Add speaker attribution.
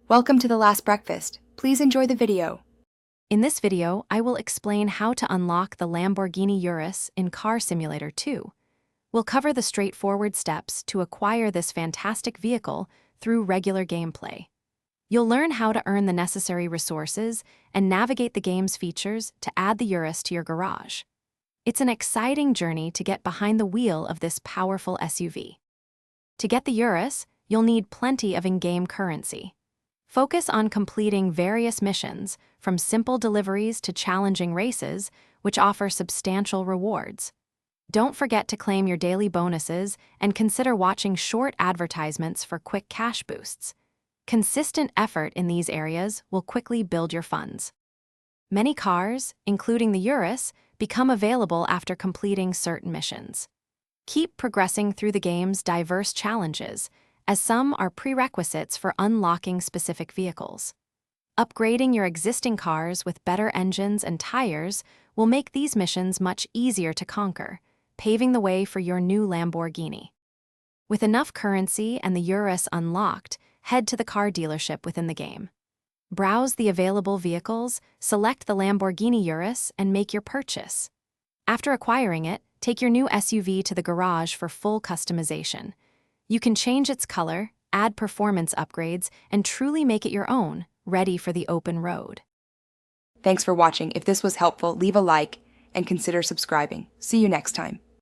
Speaker 1: Welcome to the last breakfast. Please enjoy the video.
Speaker 2: In this video, I will explain how to unlock the Lamborghini Urus in Car Simulator 2. We'll cover the straightforward steps to acquire this fantastic vehicle through regular gameplay. You'll learn how to earn the necessary resources and navigate the game's features to add the Urus to your garage. It's an exciting journey to get behind the wheel of this powerful SUV. To get the Urus, you'll need plenty of in-game currency. Focus on completing various missions, from simple deliveries to challenging races, which offer substantial rewards. Don't forget to claim your daily bonuses and consider watching short advertisements for quick cash boosts. Consistent effort in these areas will quickly build your funds. Many cars, including the Urus, become available after completing certain missions. Keep progressing through the game's diverse challenges, as some are prerequisites for unlocking specific vehicles. Upgrading your existing cars with better engines and tires will make these missions much easier to conquer, paving the way for your new Lamborghini. With enough currency and the Urus unlocked, head to the car dealership within the game. Browse the available vehicles, select the Lamborghini Urus, and make your purchase. After acquiring it, take your new SUV to the garage for full customization. You can change its color, add performance upgrades, and truly make it your own, ready for the open road.
Speaker 1: Thanks for watching. If this was helpful, leave a like and consider subscribing. See you next time.